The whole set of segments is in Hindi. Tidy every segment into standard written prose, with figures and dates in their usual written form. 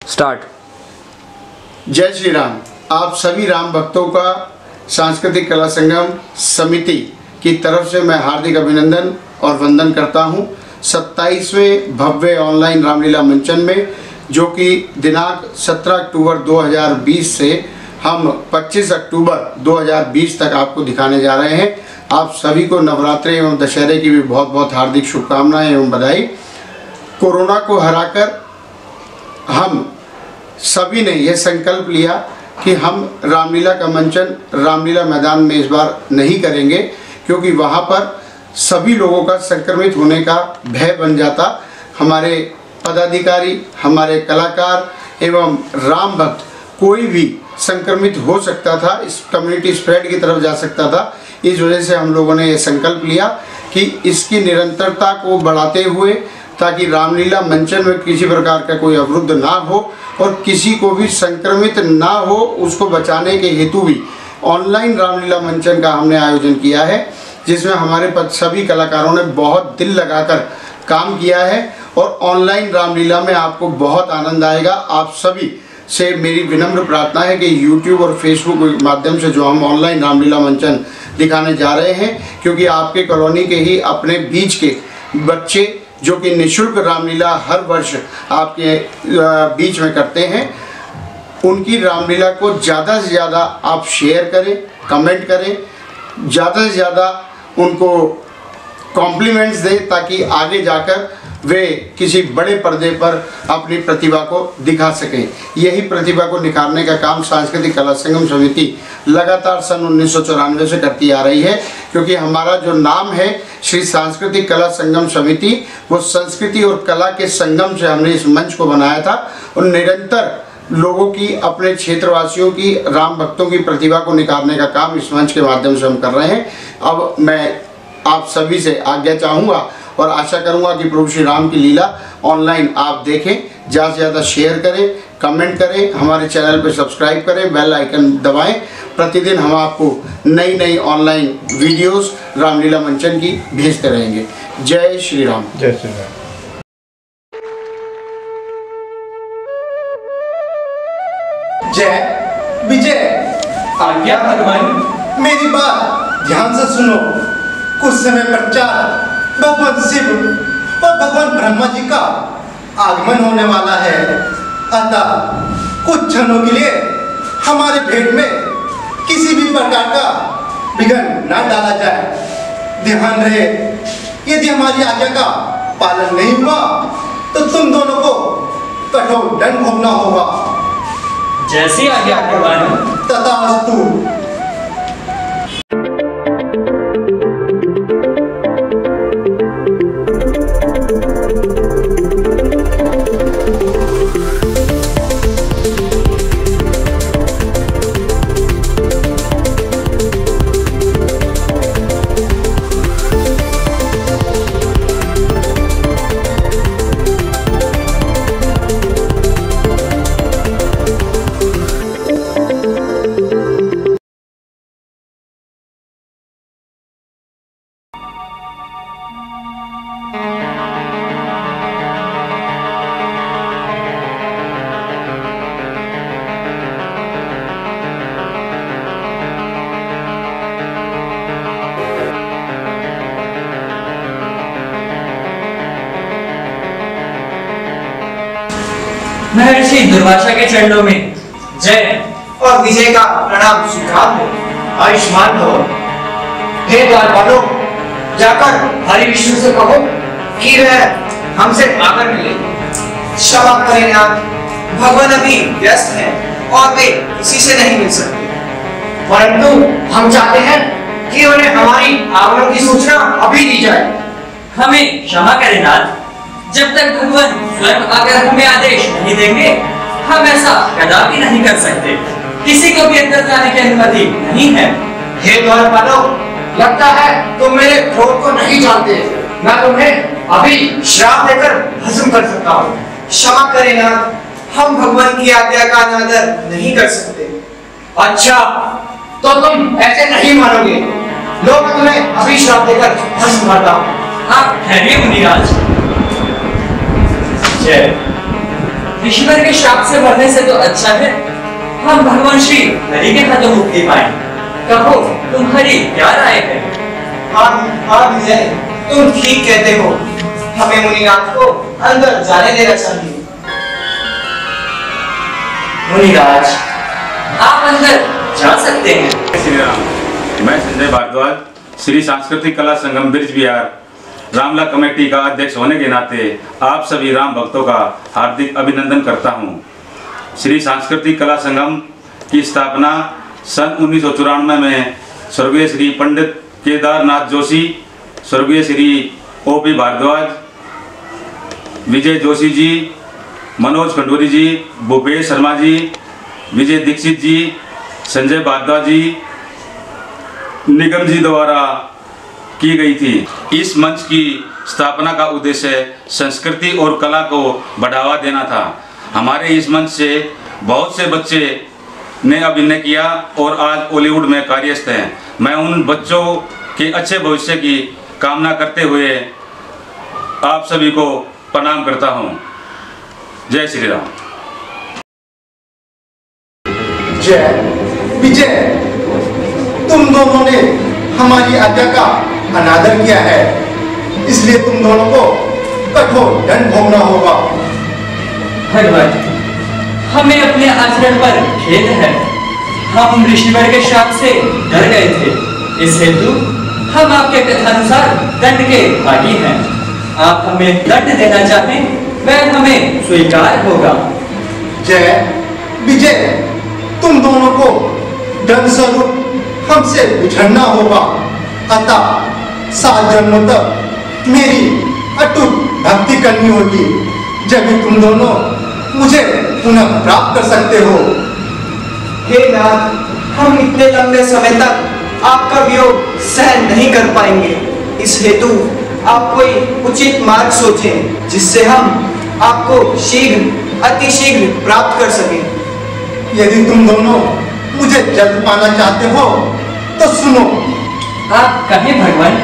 स्टार्ट। जय श्री राम। आप सभी राम भक्तों का सांस्कृतिक कला संगम समिति की तरफ से मैं हार्दिक अभिनंदन और वंदन करता हूं। 27वें भव्य ऑनलाइन रामलीला मंचन में, जो कि दिनांक 17 अक्टूबर 2020 से हम 25 अक्टूबर 2020 तक आपको दिखाने जा रहे हैं। आप सभी को नवरात्रि एवं दशहरे की भी बहुत बहुत हार्दिक शुभकामनाएं एवं बधाई। कोरोना को हराकर हम सभी ने यह संकल्प लिया कि हम रामलीला का मंचन रामलीला मैदान में इस बार नहीं करेंगे, क्योंकि वहाँ पर सभी लोगों का संक्रमित होने का भय बन जाता। हमारे पदाधिकारी, हमारे कलाकार एवं राम भक्त कोई भी संक्रमित हो सकता था, इस कम्युनिटी स्प्रेड की तरफ जा सकता था। इस वजह से हम लोगों ने ये संकल्प लिया कि इसकी निरंतरता को बढ़ाते हुए, ताकि रामलीला मंचन में किसी प्रकार का कोई अवरुद्ध ना हो और किसी को भी संक्रमित ना हो, उसको बचाने के हेतु भी ऑनलाइन रामलीला मंचन का हमने आयोजन किया है, जिसमें हमारे सभी कलाकारों ने बहुत दिल लगाकर काम किया है और ऑनलाइन रामलीला में आपको बहुत आनंद आएगा। आप सभी से मेरी विनम्र प्रार्थना है कि YouTube और Facebook के माध्यम से जो हम ऑनलाइन रामलीला मंचन दिखाने जा रहे हैं, क्योंकि आपके कॉलोनी के ही अपने बीच के बच्चे जो कि निःशुल्क रामलीला हर वर्ष आपके बीच में करते हैं, उनकी रामलीला को ज़्यादा से ज़्यादा आप शेयर करें, कमेंट करें, ज़्यादा से ज़्यादा उनको कॉम्प्लीमेंट्स दें, ताकि आगे जाकर वे किसी बड़े पर्दे पर अपनी प्रतिभा को दिखा सकें। यही प्रतिभा को निखारने का काम सांस्कृतिक कला संगम समिति लगातार सन 1994 से करती आ रही है, क्योंकि हमारा जो नाम है श्री सांस्कृतिक कला संगम समिति, वो संस्कृति और कला के संगम से हमने इस मंच को बनाया था और निरंतर लोगों की, अपने क्षेत्रवासियों की, राम भक्तों की प्रतिभा को निखारने का काम इस मंच के माध्यम से हम कर रहे हैं। अब मैं आप सभी से आज्ञा चाहूँगा और आशा करूंगा कि प्रभु श्री राम की लीला ऑनलाइन आप देखें, ज़्यादा से ज़्यादा शेयर करें, कमेंट करें, हमारे चैनल पर सब्सक्राइब करें, बेल आइकन दबाएं। प्रतिदिन हम आपको नई नई ऑनलाइन वीडियोस रामलीला मंचन की भेजते रहेंगे। जय श्री राम। जय श्री राम। जय विजय। आज्ञा भगवान, मेरी बात ध्यान से सुनो। कुछ समय पश्चात भगवान शिव और भगवान ब्रह्मा जी का आगमन होने वाला है, अतः कुछ क्षणों के लिए हमारे भेंट में किसी भी प्रकार का विघ्न न डाला जाए। ध्यान रहे, यदि हमारी आज्ञा का पालन नहीं हुआ तो तुम दोनों को कठोर दंड भोगना होगा। जैसी आज्ञा भगवान। तथास्तु। महर्षि दुर्वासा के चरणों में जय और विजय का प्रणाम स्वीकार हो। आयुष्मान हो। हे द्वारपालों, जाकर हरि विष्णु से कहो कि वह हमसे आकर मिले। क्षमा करें नाथ, भगवान अभी व्यस्त हैं और वे किसी से नहीं मिल सकते, परंतु हम चाहते हैं कि उन्हें हमारी आगमन की सूचना अभी दी जाए। हमें क्षमा करें नाथ, जब तक भगवान स्वयं आकर हमें आदेश नहीं देंगे, हम ऐसा कदापि नहीं कर सकते। किसी को भी अंदर जाने की अनुमति नहीं है। हे द्वारपालों, लगता है तुम मेरे क्रोध को नहीं जानते। मैं तुम्हें अभी श्राप देकर भस्म कर सकता हूँ। क्षमा करें नाथ, हम भगवान की आज्ञा का अनादर नहीं कर सकते। अच्छा, तो तुम ऐसे नहीं मानोगे। लो, मैं तुम्हें अभी श्राप देकर भस्म करता हूँ। आप ठहरिए मुनिराज। जय। ऋषिवर के श्राप से मरने से तो अच्छा है हम भगवान श्री हरि के हाथों मुक्ति पाए। कहो तुम्हारी क्या राय है? हाँ विजय, तुम ठीक कहते हो। हमें मुनिनाथ को अंदर जाने देना चाहिए। मुनिराज, आप अंदर जा सकते हैं। श्री राम, मैं संजय भारद्वाज, श्री सांस्कृतिक कला संगम ब्रिज विहार रामला कमेटी का अध्यक्ष होने के नाते आप सभी राम भक्तों का हार्दिक अभिनंदन करता हूं। श्री सांस्कृतिक कला संगम की स्थापना सन 1994 में स्वर्गीय श्री पंडित केदारनाथ जोशी, स्वर्गीय श्री ओपी भारद्वाज, विजय जोशी जी, मनोज खंडूरी जी, भूपेश शर्मा जी, विजय दीक्षित जी, संजय भारद्वाज जी, निगम जी द्वारा की गई थी। इस मंच की स्थापना का उद्देश्य संस्कृति और कला को बढ़ावा देना था। हमारे इस मंच से बहुत से बच्चे ने अभिनय किया और आज बॉलीवुड में कार्यस्थ हैं। मैं उन बच्चों के अच्छे भविष्य की कामना करते हुए आप सभी को प्रणाम करता हूं। जय श्री राम। जय विजय, तुम दोनों ने हमारी आज्ञा का अनादर किया है, इसलिए तुम दोनों को कठोर दंड भोगना होगा। भगवान, हमें अपने आचरण पर खेद है। हम ऋषिवर के श्राप से डर गए थे, इस हेतु हम आपके कथानुसार दंड के भागी हैं। आप हमें दंड देना चाहें वह हमें स्वीकार होगा। जय विजय, तुम दोनों को दंड स्वरूप हमसे बिछड़ना होगा, अतः 7 जन्मों तक मेरी अटूट भक्ति करनी होगी, जब भी तुम दोनों मुझे पुनः प्राप्त कर सकते हो। हे नाथ, हम इतने लंबे समय तक आपका वियोग सहन नहीं कर पाएंगे। इस हेतु आप कोई उचित मार्ग सोचें, जिससे हम आपको शीघ्र अतिशीघ्र प्राप्त कर सकें। यदि तुम दोनों मुझे जल्द पाना चाहते हो तो सुनो। आप कहें भगवान,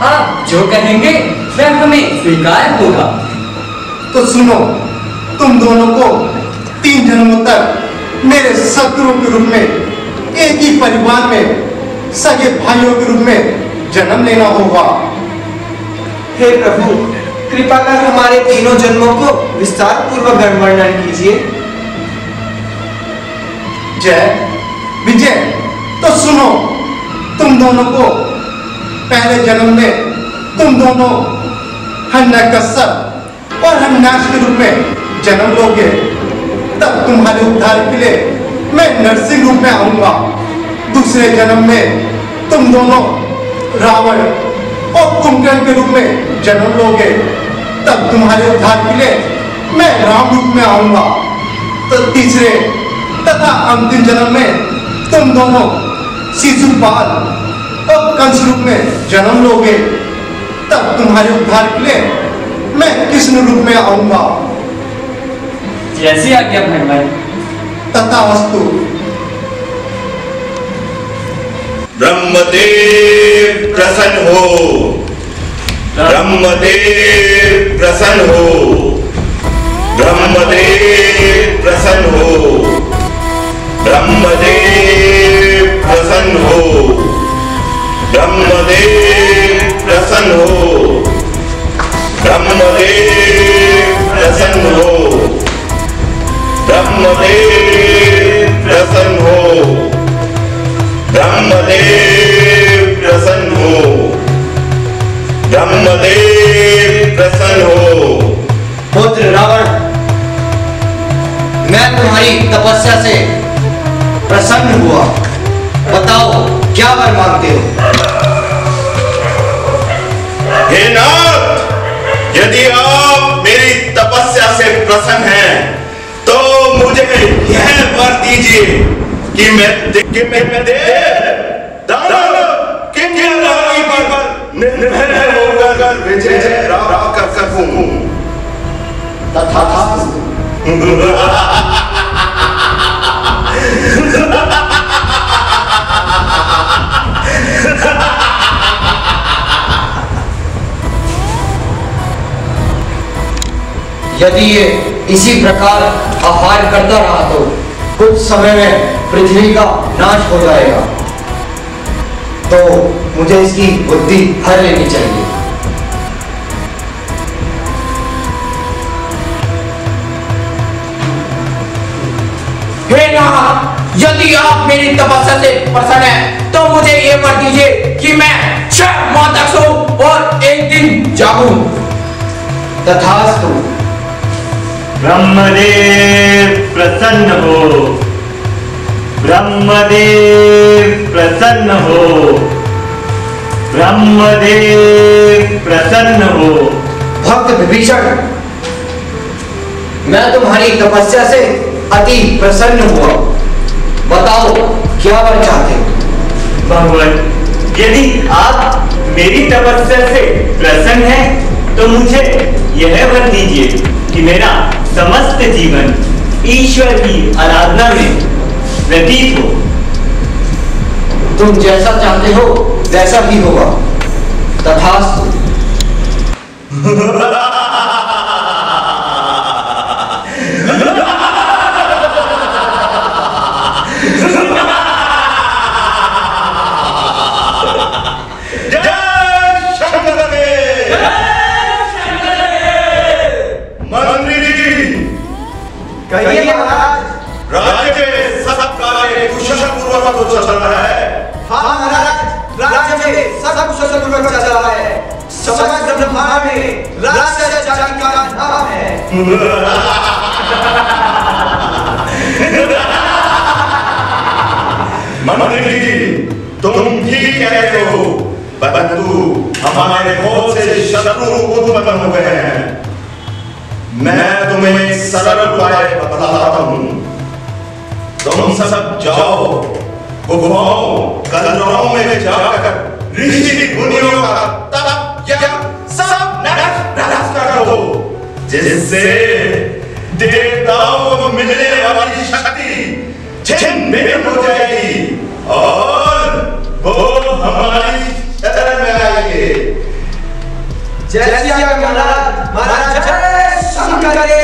आप जो कहेंगे वह हमें स्वीकार होगा। तो सुनो, तुम दोनों को 3 जन्मों तक मेरे शत्रुओं के रूप में एक ही परिवार में सगे भाइयों के रूप में जन्म लेना होगा। हे प्रभु, कृपा कर हमारे तीनों जन्मों को विस्तार पूर्वक वर्णन कीजिए। जय विजय, तो सुनो, तुम दोनों को पहले जन्म में तुम दोनों हिरण्यकश्यप और हिरण्याक्ष के रूप में जन्म लोगे। तब तुम्हारे उद्धार के लिए मैं नरसिंह रूप में आऊंगा। दूसरे जन्म में तुम दोनों रावण और कुंभकर्ण के रूप में जन्म लोगे। तब तुम्हारे उद्धार के लिए मैं राम रूप में आऊंगा। तो तीसरे तथा अंतिम जन्म में तुम दोनों शिशुपाल और कंस रूप में जन्म लोगे। तब तुम्हारे उद्धार के लिए मैं कृष्ण रूप में आऊंगा। जैसी आज्ञा भगवान। तथास्तु। ब्रह्मदेव प्रसन्न हो, ब्रह्मदेव प्रसन्न हो, ब्रह्मदेव प्रसन्न हो, ब्रह्मदेव प्रसन्न हो, ब्रह्मदेव प्रसन्न हो, ब्रह्मदेव प्रसन्न हो, ब्रह्मदेव प्रसन्न हो, ब्रह्मदेव प्रसन्न हो, ब्रह्मदेव प्रसन्न हो। पुत्र रावण, मैं तुम्हारी तपस्या से प्रसन्न हुआ। बताओ क्या वर मांगते हो? हे नाथ, यदि आप मेरी तपस्या से प्रसन्न हैं, तो मुझे यह वर दीजिए कि मैं निर्भय होकर विजय प्राप्त कर सकूं। तथास्तु। यदि ये इसी प्रकार आहार करता रहा तो कुछ समय में पृथ्वी का नाश हो जाएगा। तो मुझे इसकी बुद्धि हर लेनी चाहिए। हे नाथ, यदि आप मेरी तपस्या से प्रसन्न हैं, तो मुझे ये वर दीजिए कि मैं 6 माह तक सोऊं और 1 दिन जागूं। तथास्तु। ब्रह्मदेव प्रसन्न हो, ब्रह्मदेव प्रसन्न हो, ब्रह्मदेव प्रसन्न हो। भक्त विभीषण, मैं तुम्हारी तपस्या से अति प्रसन्न हुआ। बताओ क्या वर चाहते हो? भगवान, यदि आप मेरी तपस्या से प्रसन्न हैं, तो मुझे यह वर दीजिए कि मेरा समस्त जीवन ईश्वर की आराधना में व्यतीत हो। तुम जैसा चाहते हो वैसा ही होगा। तथास्तु। कहिए महाराज, राज्य के सब कार्य कुशल पूर्वक तो चल रहा है। हाँ महाराज, राज्य में सब कुशल पूर्वक चल रहा है। समग्र ब्रह्मांड में राज्य चारी का नाम है। मंत्री जी, तुम ठीक कह रहे हो, परंतु हमारे बहुत से शत्रु उत्पन्न हुए हैं। मैं तुम्हें एक सरल उपाय बतलाता हूं। तुम सब जाओ, गुफाओं कलरवों में जाकर ऋषि मुनियों का तप यज्ञ सब नष्ट कर दो, जिससे देवताओं को मिलने वाली शक्ति छिन्न हो जाएगी और वो हमारी शरण में आएंगे। जय श्री राम महाराज। महाराज जय शंकर के।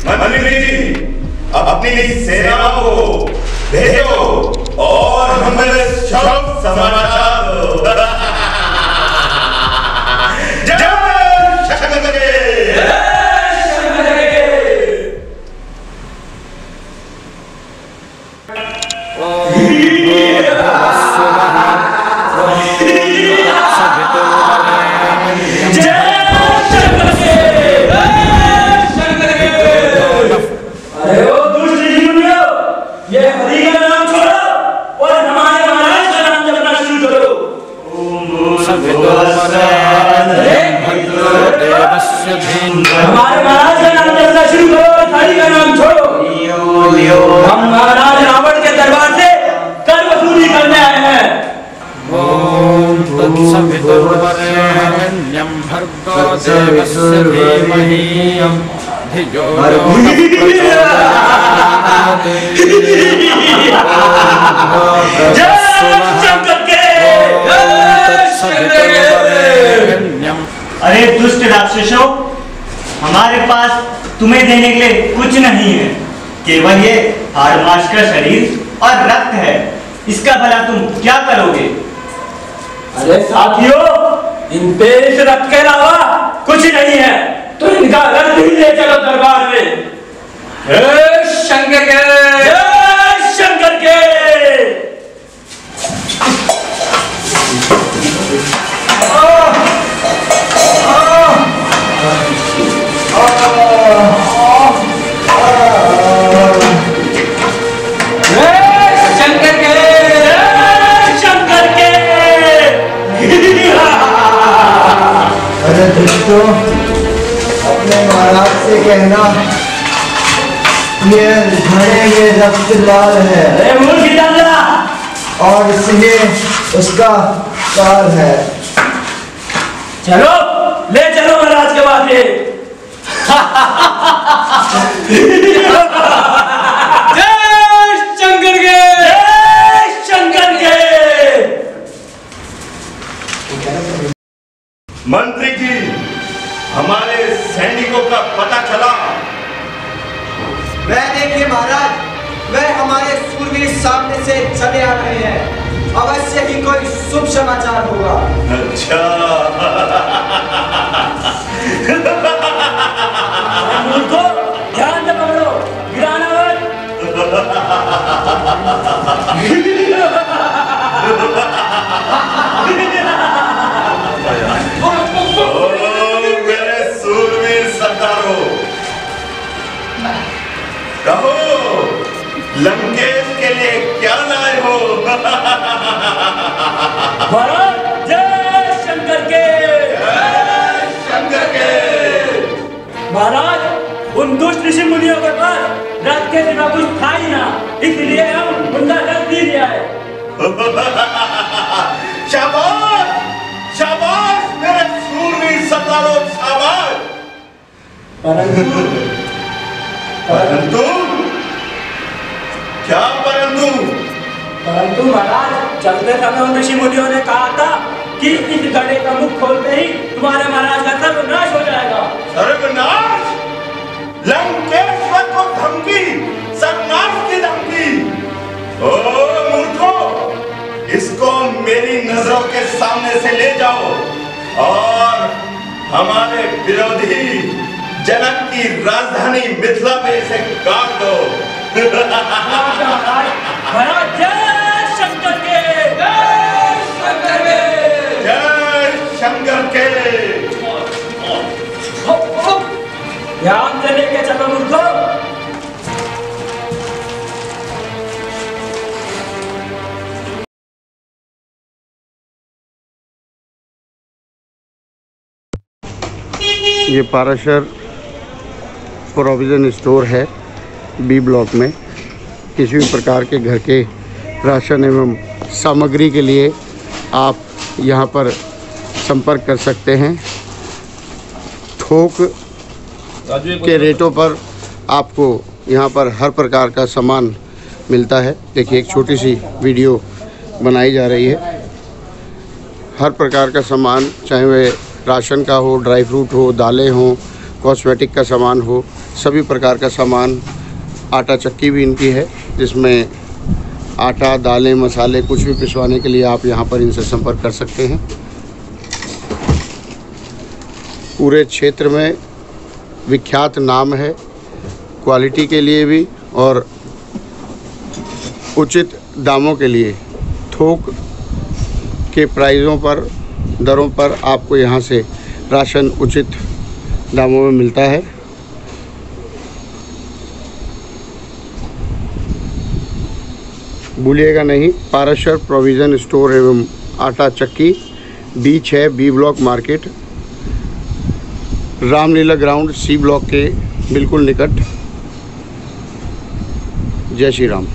मंत्री जी, अपनी सेनाओं को भेजो और हमें शुभ समाचार दो। जय शंकर के। हमारे महाराज का नाम जपना शुरू करो, थाली का नाम छोड़ो। हम महाराज रावण के दरबार से कर वसूली करने आए हैं। ओम तत्सवितुर्वरेण्यं भर्गो देवस्य धीमहि धियो यो न प्रचोदयात्। जय शंकर के। अरे दुष्ट राक्षसों, हमारे पास तुम्हें देने के लिए कुछ नहीं है, केवल ये हाड़ मांस का शरीर और रक्त है। इसका भला तुम क्या करोगे? अरे साथियों, इन पे इस रक्त के अलावा कुछ नहीं है, तो इनका रक्त ही ले चलो दरबार में। जय शंकर के। जय शंकर के। तो अपने महाराज से कहना ये घड़े में रक्त लाल है और इसलिए उसका काल है। चलो ले चलो महाराज के बाद ये। जय शंकर के। जय शंकर के। मंत्री जी, का पता चला? वह देखिए महाराज, वह हमारे सूरवीर सामने से चले आ रहे हैं। अवश्य ही कोई शुभ समाचार होगा। अच्छा। मूर्खों, ध्यान से पकड़ो, गिराना मत। मेरे सूरवीर सरदारों, कहो लंकेश के लिए क्या लाए हो? भारत जय शंकर के। जय शंकर के। महाराज, उन दुष्ट ऋषि मुनियों के पास रथ के सिवा कुछ था ही ना, इसलिए हम उनका रथ भी लिया है। शाबाश, शाबाश मेरे सूरवीर सरदारों, शाबाश। परंतु परंतु क्या परंतु? परंतु महाराज, चलते समय उन ऋषि मुनियों ने कहा था कि इस गड्ढे का मुख खोलते ही तुम्हारे महाराज का सर्वनाश हो जाएगा। सर्वनाश? लंकेश्वर को धमकी, सर्वनाश की धमकी? ओ मूर्खों, इसको मेरी नजरों के सामने से ले जाओ और हमारे विरोधी जनक की राजधानी मिथिला में इसे काट दो। महाराज जय शंकर के। जय शंकर के। जय शंकर के। ध्यान से लेके चलो मूर्खों। ये पाराशर प्रोविज़न स्टोर है बी ब्लॉक में। किसी भी प्रकार के घर के राशन एवं सामग्री के लिए आप यहाँ पर संपर्क कर सकते हैं। थोक के रेटों पर आपको यहाँ पर हर प्रकार का सामान मिलता है। देखिए, एक छोटी सी वीडियो बनाई जा रही है। हर प्रकार का सामान, चाहे वह राशन का हो, ड्राई फ्रूट हो, दालें हो, कॉस्मेटिक का सामान हो, सभी प्रकार का सामान। आटा चक्की भी इनकी है, जिसमें आटा, दालें, मसाले कुछ भी पिसवाने के लिए आप यहाँ पर इनसे संपर्क कर सकते हैं। पूरे क्षेत्र में विख्यात नाम है क्वालिटी के लिए भी और उचित दामों के लिए। थोक के प्राइज़ों पर, दरों पर आपको यहाँ से राशन उचित दामों में मिलता है। भूलिएगा नहीं, पाराशर प्रोविज़न स्टोर एवं आटा चक्की, B6 B block market, Ramlila ground C block के बिल्कुल निकट। जय श्री राम।